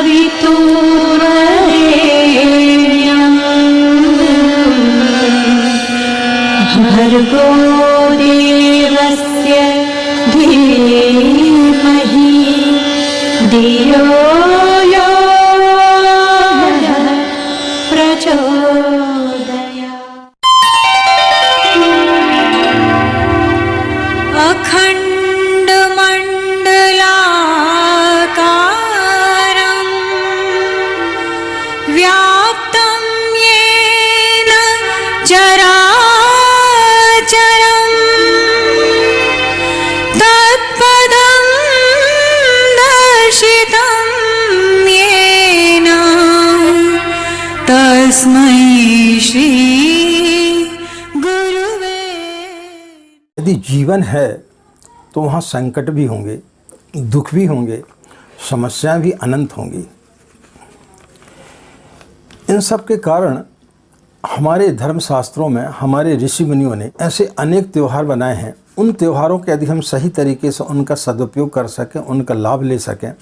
सवितुर्वरेण्यं भर्गो देवस्य धीमहि धियो यो नः प्रचोदयात्। अखण्डमण्डलाकारं व्याप्तं येन चराचरं तत्पदं दर्शितं येन तस्मै श्री गुरुवे। यदि जीवन है तो वहाँ संकट भी होंगे, दुख भी होंगे, समस्याएं भी अनंत होंगी। इन सब के कारण हमारे धर्मशास्त्रों में हमारे ऋषि मुनियों ने ऐसे अनेक त्यौहार बनाए हैं। उन त्यौहारों के यदि हम सही तरीके से उनका सदुपयोग कर सकें, उनका लाभ ले सकें,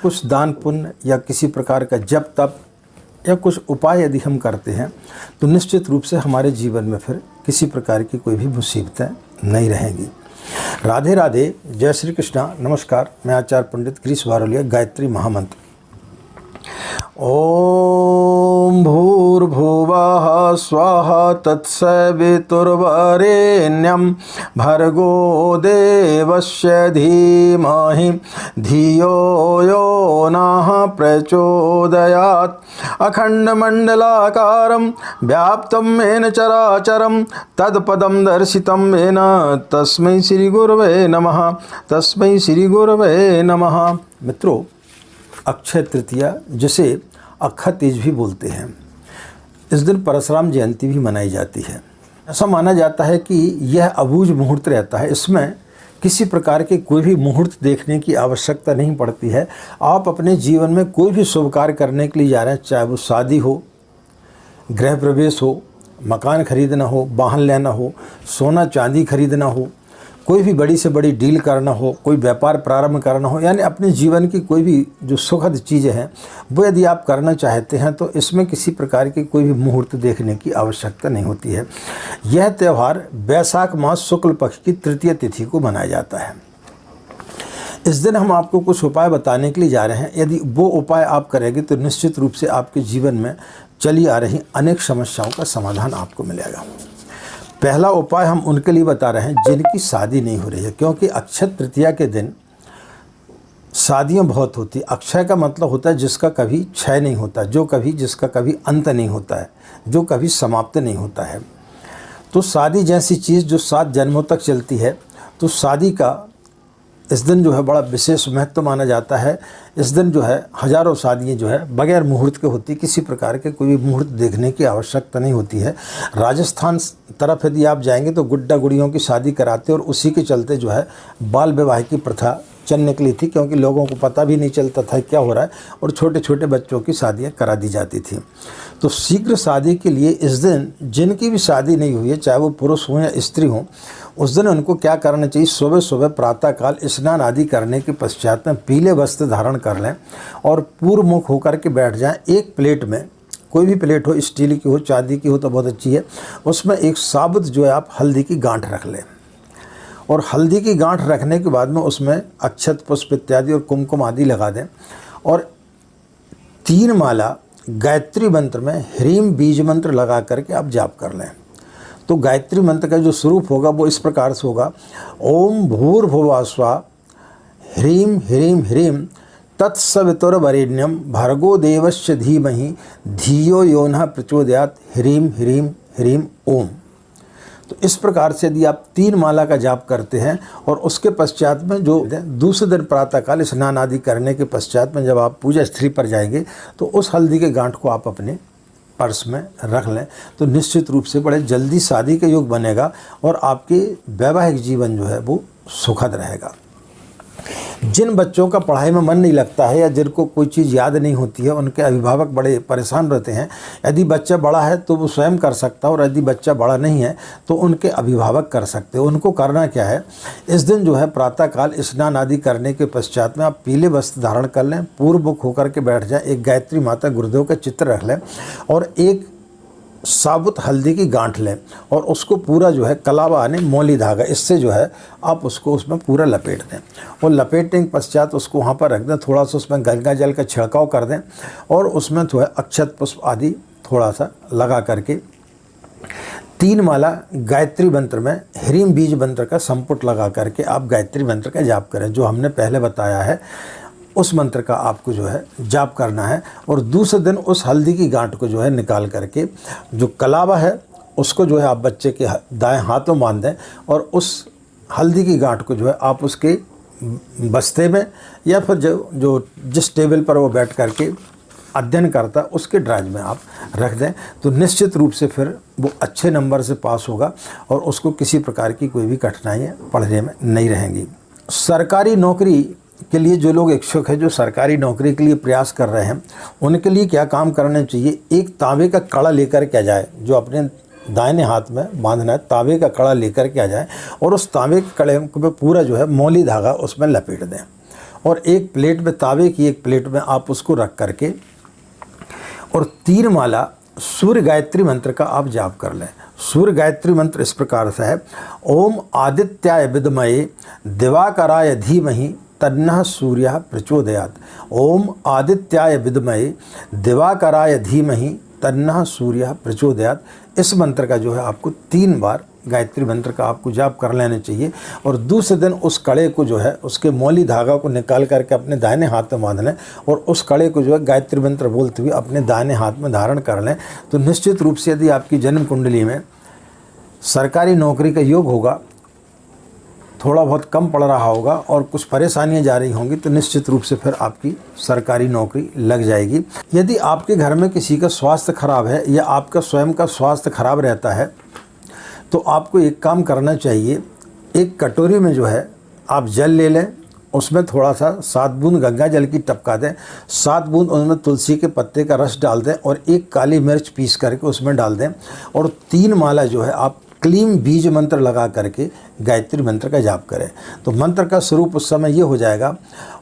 कुछ दान पुण्य या किसी प्रकार का जप तप या कुछ उपाय यदि हम करते हैं तो निश्चित रूप से हमारे जीवन में फिर किसी प्रकार की कोई भी मुसीबतें नहीं रहेंगी। राधे राधे, जय श्री कृष्णा। नमस्कार, मैं आचार्य पंडित गिरीश बारोलिया। गायत्री महामंत्र। ओम भूर्भुवः स्वः तत्सवितुर्वरेण्यं भर्गो देवस्य धीमहि धियो यो नः प्रचोदयात्। अखण्डमण्डलाकारं व्याप्तं येन चराचरं तत्पदं दर्शितं येन तस्मै श्री गुरवे नमः। तस्मै श्री गुरवे नमः। मित्रों, अक्षय तृतीया जिसे अक्षय तीज भी बोलते हैं, इस दिन परशुराम जयंती भी मनाई जाती है। ऐसा माना जाता है कि यह अबूझ मुहूर्त रहता है, इसमें किसी प्रकार के कोई भी मुहूर्त देखने की आवश्यकता नहीं पड़ती है। आप अपने जीवन में कोई भी शुभ कार्य करने के लिए जा रहे हैं, चाहे वो शादी हो, गृह प्रवेश हो, मकान खरीदना हो, वाहन लेना हो, सोना चांदी खरीदना हो, कोई भी बड़ी से बड़ी डील करना हो, कोई व्यापार प्रारंभ करना हो, यानी अपने जीवन की कोई भी जो सुखद चीज़ें हैं वो यदि आप करना चाहते हैं तो इसमें किसी प्रकार की कोई भी मुहूर्त देखने की आवश्यकता नहीं होती है। यह त्यौहार वैशाख मास शुक्ल पक्ष की तृतीय तिथि को मनाया जाता है। इस दिन हम आपको कुछ उपाय बताने के लिए जा रहे हैं। यदि वो उपाय आप करेंगे तो निश्चित रूप से आपके जीवन में चली आ रही अनेक समस्याओं का समाधान आपको मिलेगा। पहला उपाय हम उनके लिए बता रहे हैं जिनकी शादी नहीं हो रही है, क्योंकि अक्षय तृतीया के दिन शादियां बहुत होती। अक्षय का मतलब होता है जिसका कभी क्षय नहीं होता, जिसका कभी अंत नहीं होता है, जो कभी समाप्त नहीं होता है। तो शादी जैसी चीज़ जो 7 जन्मों तक चलती है, तो शादी का इस दिन जो है बड़ा विशेष महत्व माना जाता है। इस दिन जो है हजारों शादियाँ जो है बगैर मुहूर्त के होती, किसी प्रकार के कोई भी मुहूर्त देखने की आवश्यकता नहीं होती है। राजस्थान तरफ यदि आप जाएंगे तो गुड्डा गुड़ियों की शादी कराते और उसी के चलते जो है बाल विवाह की प्रथा चलने के लिए थी, क्योंकि लोगों को पता भी नहीं चलता था क्या हो रहा है और छोटे छोटे बच्चों की शादियाँ करा दी जाती थी। तो शीघ्र शादी के लिए इस दिन जिनकी भी शादी नहीं हुई है, चाहे वो पुरुष हों या स्त्री हों, उस दिन उनको क्या करना चाहिए, सुबह सुबह प्रातःकाल स्नान आदि करने के पश्चात में पीले वस्त्र धारण कर लें और पूर्व मुख होकर के बैठ जाएं। एक प्लेट में, कोई भी प्लेट हो, स्टील की हो, चांदी की हो तो बहुत अच्छी है, उसमें एक साबुत जो है आप हल्दी की गांठ रख लें और हल्दी की गांठ रखने के बाद में उसमें अक्षत पुष्प इत्यादि और कुमकुम आदि लगा दें और 3 माला गायत्री मंत्र में ह्रीम बीज मंत्र लगा करके आप जाप कर लें। तो गायत्री मंत्र का जो स्वरूप होगा वो इस प्रकार से होगा। ओम भूर्भुवः स्वः ह्रीम ह्रीम ह्रीम तत्सवितुर्वरेण्यं भर्गो देवस्य धीमहि धियो यो नः प्रचोदयात् ह्रीम ह्रीम ह्रीम ओम। तो इस प्रकार से यदि आप 3 माला का जाप करते हैं और उसके पश्चात में जो दूसरे दिन प्रातःकाल स्नान आदि करने के पश्चात में जब आप पूजा स्थली पर जाएंगे तो उस हल्दी के गांठ को आप अपने पर्स में रख लें, तो निश्चित रूप से बड़े जल्दी शादी का योग बनेगा और आपके वैवाहिक जीवन जो है वो सुखद रहेगा। जिन बच्चों का पढ़ाई में मन नहीं लगता है या जिनको कोई चीज़ याद नहीं होती है, उनके अभिभावक बड़े परेशान रहते हैं। यदि बच्चा बड़ा है तो वो स्वयं कर सकता है, और यदि बच्चा बड़ा नहीं है तो उनके अभिभावक कर सकते हैं। उनको करना क्या है, इस दिन जो है प्रातःकाल स्नान आदि करने के पश्चात में आप पीले वस्त्र धारण कर लें, पूर्व मुख होकर के बैठ जाएं, एक गायत्री माता गुरुदेव का चित्र रख लें और एक साबुत हल्दी की गांठ लें और उसको पूरा जो है कलावा यानी मौली धागा, इससे जो है आप उसको उसमें पूरा लपेट दें और लपेटने के पश्चात उसको वहाँ पर रख दें। थोड़ा सा उसमें गंगा जल का छिड़काव कर दें और उसमें थोड़ा अक्षत पुष्प आदि थोड़ा सा लगा करके 3 माला गायत्री मंत्र में ह्रीम बीज मंत्र का संपुट लगा करके आप गायत्री मंत्र का जाप करें, जो हमने पहले बताया है उस मंत्र का आपको जो है जाप करना है। और दूसरे दिन उस हल्दी की गांठ को जो है निकाल करके जो कलावा है उसको जो है आप बच्चे के दाएं हाथ में बांध दें और उस हल्दी की गांठ को जो है आप उसके बस्ते में या फिर जो जिस टेबल पर वो बैठ करके अध्ययन करता है उसके ड्राज में आप रख दें, तो निश्चित रूप से फिर वो अच्छे नंबर से पास होगा और उसको किसी प्रकार की कोई भी कठिनाइयाँ पढ़ने में नहीं रहेंगी। सरकारी नौकरी के लिए जो लोग इच्छुक हैं, जो सरकारी नौकरी के लिए प्रयास कर रहे हैं, उनके लिए क्या काम करना चाहिए, एक तांबे का कड़ा लेकर के आ जाए, जो अपने दाहिने हाथ में बांधना है, तांबे का कड़ा लेकर के आ जाए और उस तांबे के कड़े पे पूरा जो है मौली धागा उसमें लपेट दें और एक प्लेट में, तांबे की एक प्लेट में आप उसको रख करके और 3 माला सूर्य गायत्री मंत्र का आप जाप कर लें। सूर्य गायत्री मंत्र इस प्रकार से है, ओम आदित्याय विद्महे दिवाकराय धीमहि तन्नः सूर्यः प्रचोदयात्। ओम आदित्याय विद्महे दिवाकराय धीमहि तन्नः सूर्यः प्रचोदयात्। इस मंत्र का जो है आपको 3 बार गायत्री मंत्र का आपको जाप कर लेना चाहिए और दूसरे दिन उस कड़े को जो है उसके मौली धागा को निकाल करके अपने दाहिने हाथ में बांध लें और उस कड़े को जो है गायत्री मंत्र बोलते हुए अपने दाहिने हाथ में धारण कर लें। तो निश्चित रूप से यदि आपकी जन्म कुंडली में सरकारी नौकरी का योग होगा, थोड़ा बहुत कम पड़ रहा होगा और कुछ परेशानियां जा रही होंगी, तो निश्चित रूप से फिर आपकी सरकारी नौकरी लग जाएगी। यदि आपके घर में किसी का स्वास्थ्य खराब है या आपका स्वयं का स्वास्थ्य खराब रहता है तो आपको एक काम करना चाहिए, एक कटोरी में जो है आप जल ले लें, उसमें थोड़ा सा 7 बूंद गंगा जल की टपका दें, 7 बूंद उसमें तुलसी के पत्ते का रस डाल दें और एक काली मिर्च पीस करके उसमें डाल दें और 3 माला जो है आप क्लीम बीज मंत्र लगा करके गायत्री मंत्र का जाप करें। तो मंत्र का स्वरूप उस समय ये हो जाएगा,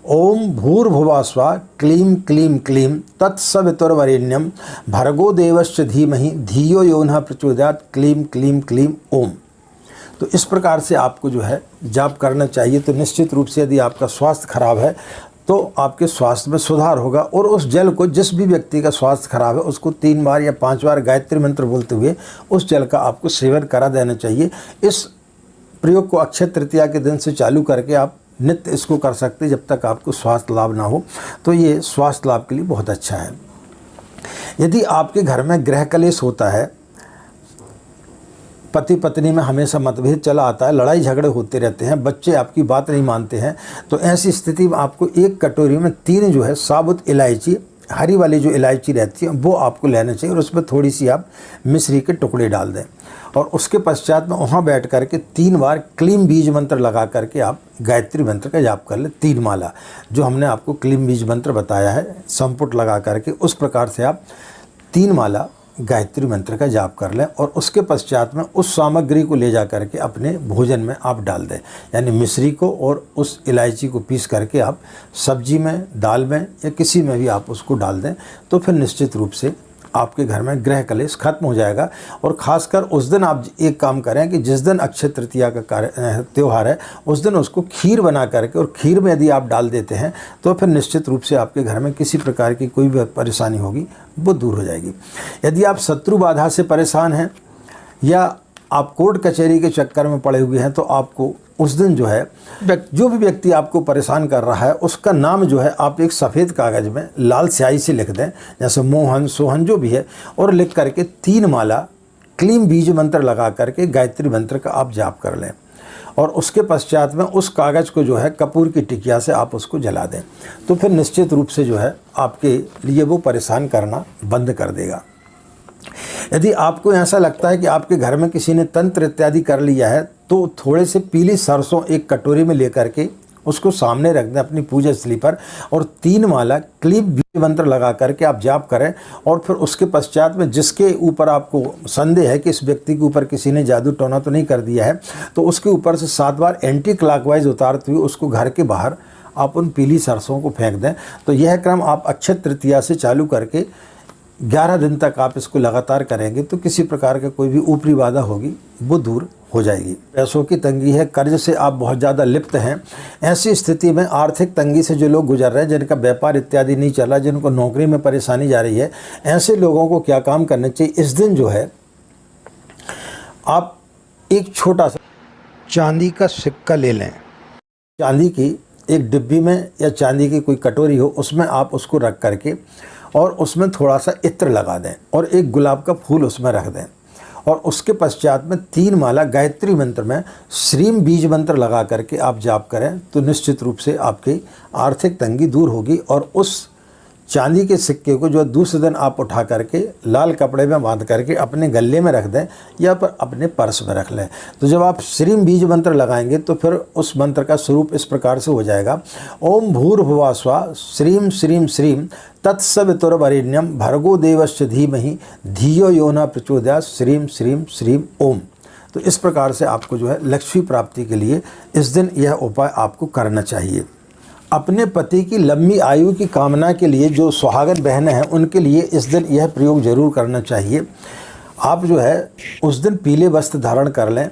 ओम भूर्भुवः स्वः क्लीं क्लीं क्लीं तत्सवितुर्वरेण्यं भर्गो देवस्य धीमहि धियो यो नः प्रचोदयात् क्लीं क्लीं क्लीं ओम। तो इस प्रकार से आपको जो है जाप करना चाहिए। तो निश्चित रूप से यदि आपका स्वास्थ्य खराब है तो आपके स्वास्थ्य में सुधार होगा और उस जल को, जिस भी व्यक्ति का स्वास्थ्य खराब है उसको 3 बार या 5 बार गायत्री मंत्र बोलते हुए उस जल का आपको सेवन करा देना चाहिए। इस प्रयोग को अक्षय तृतीया के दिन से चालू करके आप नित्य इसको कर सकते हैं जब तक आपको स्वास्थ्य लाभ ना हो। तो ये स्वास्थ्य लाभ के लिए बहुत अच्छा है। यदि आपके घर में गृह कलेश होता है, पति पत्नी में हमेशा मतभेद चला आता है, लड़ाई झगड़े होते रहते हैं, बच्चे आपकी बात नहीं मानते हैं, तो ऐसी स्थिति में आपको एक कटोरी में 3 जो है साबुत इलायची, हरी वाली जो इलायची रहती है वो आपको लेना चाहिए और उसमें थोड़ी सी आप मिश्री के टुकड़े डाल दें और उसके पश्चात में वहाँ बैठ करके 3 बार क्लीम बीज मंत्र लगा करके आप गायत्री मंत्र का जाप कर लें। 3 माला जो हमने आपको क्लीम बीज मंत्र बताया है संपुट लगा करके, उस प्रकार से आप 3 माला गायत्री मंत्र का जाप कर लें और उसके पश्चात में उस सामग्री को ले जा करके अपने भोजन में आप डाल दें, यानी मिश्री को और उस इलायची को पीस करके आप सब्जी में, दाल में या किसी में भी आप उसको डाल दें। तो फिर निश्चित रूप से आपके घर में गृह कलेश खत्म हो जाएगा। और ख़ासकर उस दिन आप एक काम करें कि जिस दिन अक्षय तृतीया का त्यौहार है उस दिन उसको खीर बना करके, और खीर में यदि आप डाल देते हैं तो फिर निश्चित रूप से आपके घर में किसी प्रकार की कोई भी परेशानी होगी वो दूर हो जाएगी। यदि आप शत्रु बाधा से परेशान हैं या आप कोर्ट कचहरी के चक्कर में पड़े हुए हैं तो आपको उस दिन जो है जो भी व्यक्ति आपको परेशान कर रहा है उसका नाम जो है आप एक सफ़ेद कागज़ में लाल स्याही से लिख दें, जैसे मोहन, सोहन जो भी है, और लिख करके 3 माला क्लीम बीज मंत्र लगा करके गायत्री मंत्र का आप जाप कर लें और उसके पश्चात में उस कागज़ को जो है कपूर की टिकिया से आप उसको जला दें। तो फिर निश्चित रूप से जो है आपके लिए वो परेशान करना बंद कर देगा। यदि आपको ऐसा लगता है कि आपके घर में किसी ने तंत्र इत्यादि कर लिया है तो थोड़े से पीली सरसों एक कटोरी में लेकर के उसको सामने रख दें अपनी पूजा स्थली पर और 3 माला क्लीब बीज मंत्र लगा करके आप जाप करें। और फिर उसके पश्चात में जिसके ऊपर आपको संदेह है कि इस व्यक्ति के ऊपर किसी ने जादू टोना तो नहीं कर दिया है, तो उसके ऊपर से 7 बार एंटी क्लॉकवाइज उतारते हुए उसको घर के बाहर आप उन पीली सरसों को फेंक दें। तो यह क्रम आप अक्षय तृतीया से चालू करके 11 दिन तक आप इसको लगातार करेंगे तो किसी प्रकार का कोई भी ऊपरी बाधा होगी वो दूर हो जाएगी। पैसों की तंगी है, कर्ज से आप बहुत ज़्यादा लिप्त हैं, ऐसी स्थिति में आर्थिक तंगी से जो लोग गुजर रहे हैं, जिनका व्यापार इत्यादि नहीं चल रहा, जिनको नौकरी में परेशानी जा रही है, ऐसे लोगों को क्या काम करना चाहिए। इस दिन जो है आप एक छोटा सा चांदी का सिक्का ले लें, चांदी की एक डिब्बी में या चांदी की कोई कटोरी हो उसमें आप उसको रख करके और उसमें थोड़ा सा इत्र लगा दें और एक गुलाब का फूल उसमें रख दें और उसके पश्चात में 3 माला गायत्री मंत्र में श्रीम बीज मंत्र लगा करके आप जाप करें तो निश्चित रूप से आपकी आर्थिक तंगी दूर होगी। और उस चांदी के सिक्के को जो दूसरे दिन आप उठा करके लाल कपड़े में बांध करके अपने गले में रख दें या पर अपने पर्स में रख लें। तो जब आप श्रीम बीज मंत्र लगाएंगे तो फिर उस मंत्र का स्वरूप इस प्रकार से हो जाएगा, ओम भूर्भुवः स्वः श्रीम श्रीम श्रीम तत्सवितुर्वरेण्यं भर्गो देवस्य धीमहि धियो यो न प्रचोदयात् श्रीम श्रीम श्रीम ओम। तो इस प्रकार से आपको जो है लक्ष्मी प्राप्ति के लिए इस दिन यह उपाय आपको करना चाहिए। अपने पति की लंबी आयु की कामना के लिए जो सुहागन बहनें हैं उनके लिए इस दिन यह प्रयोग जरूर करना चाहिए। आप जो है उस दिन पीले वस्त्र धारण कर लें,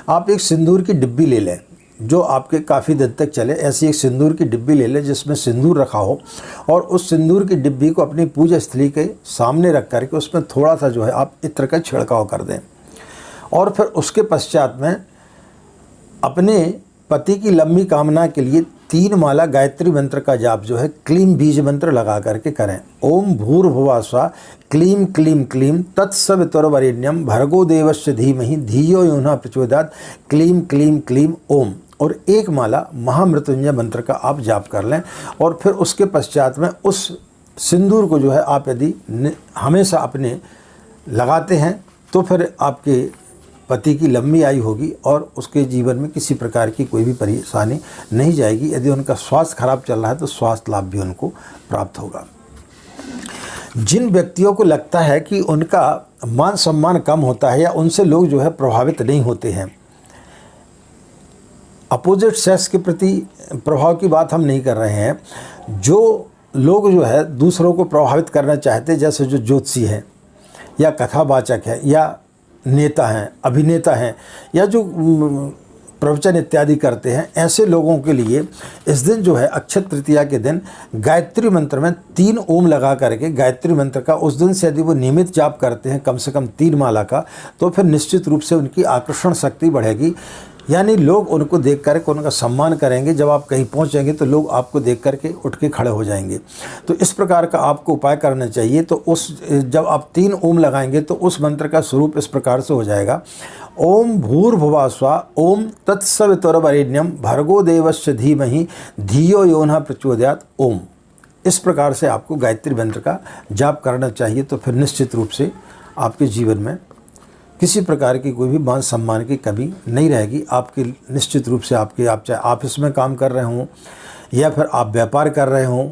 आप एक सिंदूर की डिब्बी ले लें जो आपके काफ़ी दिन तक चले, ऐसी एक सिंदूर की डिब्बी ले लें जिसमें सिंदूर रखा हो और उस सिंदूर की डिब्बी को अपनी पूजा स्थली के सामने रख करके उसमें थोड़ा सा जो है आप इत्र का छिड़काव कर दें। और फिर उसके पश्चात में अपने पति की लंबी कामना के लिए 3 माला गायत्री मंत्र का जाप जो है क्लीम बीज मंत्र लगा करके करें। ओम भूर्भुवः स्वः क्लीम क्लीम क्लीम तत्सवितुर्वरेण्यं भर्गो देवस्य धीमहि धियो यो नः प्रचोदयात् क्लीम क्लीम क्लीम ओम। और 1 माला महामृत्युंजय मंत्र का आप जाप कर लें। और फिर उसके पश्चात में उस सिंदूर को जो है आप यदि हमेशा अपने लगाते हैं तो फिर आपके पति की लंबी आयु होगी और उसके जीवन में किसी प्रकार की कोई भी परेशानी नहीं जाएगी। यदि उनका स्वास्थ्य खराब चल रहा है तो स्वास्थ्य लाभ भी उनको प्राप्त होगा। जिन व्यक्तियों को लगता है कि उनका मान सम्मान कम होता है या उनसे लोग जो है प्रभावित नहीं होते हैं, अपोजिट सेक्स के प्रति प्रभाव की बात हम नहीं कर रहे हैं, जो लोग जो है दूसरों को प्रभावित करना चाहते हैं, जैसे जो ज्योतिषी हैं या कथावाचक हैं या नेता हैं, अभिनेता हैं या जो प्रवचन इत्यादि करते हैं, ऐसे लोगों के लिए इस दिन जो है अक्षय तृतीया के दिन गायत्री मंत्र में 3 ओम लगा करके गायत्री मंत्र का उस दिन से यदि वो नियमित जाप करते हैं कम से कम 3 माला का, तो फिर निश्चित रूप से उनकी आकर्षण शक्ति बढ़ेगी। यानी लोग उनको देख करके उनका सम्मान करेंगे। जब आप कहीं पहुंचेंगे तो लोग आपको देख करके उठ के खड़े हो जाएंगे। तो इस प्रकार का आपको उपाय करना चाहिए। तो जब आप 3 ओम लगाएंगे तो उस मंत्र का स्वरूप इस प्रकार से हो जाएगा, ओम भूर्भुवः स्वः ओम तत्सवितुर्वरेण्यं भर्गो देवस्य धीमहि धियो यो नः प्रचोदयात् ओम। इस प्रकार से आपको गायत्री मंत्र का जाप करना चाहिए। तो फिर निश्चित रूप से आपके जीवन में किसी प्रकार की कोई भी मान सम्मान की कमी नहीं रहेगी। आपके निश्चित रूप से आप चाहे ऑफिस में काम कर रहे हों या फिर आप व्यापार कर रहे हों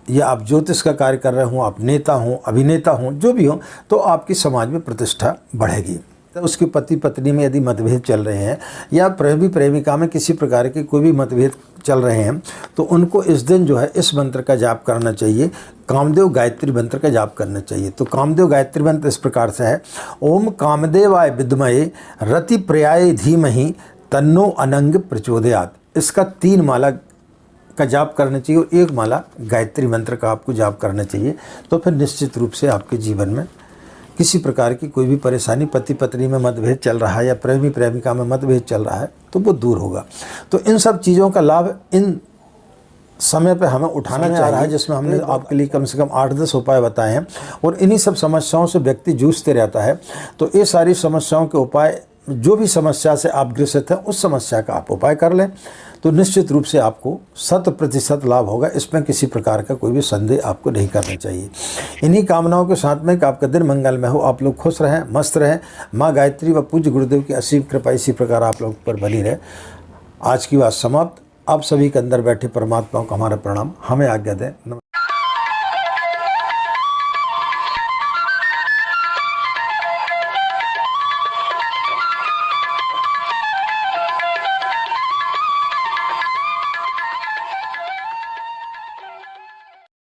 या आप ज्योतिष का कार्य कर रहे हों, आप नेता हों, अभिनेता हों, जो भी हों, तो आपकी समाज में प्रतिष्ठा बढ़ेगी। तो उसके पति पत्नी में यदि मतभेद चल रहे हैं या प्रेमी प्रेमिका में किसी प्रकार के कोई भी मतभेद चल रहे हैं तो उनको इस दिन जो है इस मंत्र का जाप करना चाहिए, कामदेव गायत्री मंत्र का जाप करना चाहिए। तो कामदेव गायत्री मंत्र इस प्रकार से है, ओम कामदेवाय विद्महे रति प्रियाय धीमहि तन्नो अनंग प्रचोदयात्। इसका 3 माला का जाप करना चाहिए और 1 माला गायत्री मंत्र का आपको जाप करना चाहिए। तो फिर निश्चित रूप से आपके जीवन में किसी प्रकार की कोई भी परेशानी, पति पत्नी में मतभेद चल रहा है या प्रेमी प्रेमिका में मतभेद चल रहा है तो वो दूर होगा। तो इन सब चीज़ों का लाभ इन समय पे हमें उठाना चाह रहा है, जिसमें हमने आपके लिए कम से कम 8-10 उपाय बताए हैं और इन्हीं सब समस्याओं से व्यक्ति जूझते रहता है। तो ये सारी समस्याओं के उपाय, जो भी समस्या से आप ग्रसित हैं उस समस्या का आप उपाय कर लें तो निश्चित रूप से आपको 100% लाभ होगा। इसमें किसी प्रकार का कोई भी संदेह आपको नहीं करना चाहिए। इन्हीं कामनाओं के साथ में कि आपका दिन मंगलमय हो, आप लोग खुश रहें, मस्त रहें, माँ गायत्री व पूज्य गुरुदेव की असीम कृपा इसी प्रकार आप लोग पर बनी रहे। आज की बात समाप्त। आप सभी के अंदर बैठे परमात्मा को हमारा प्रणाम, हमें आज्ञा दें।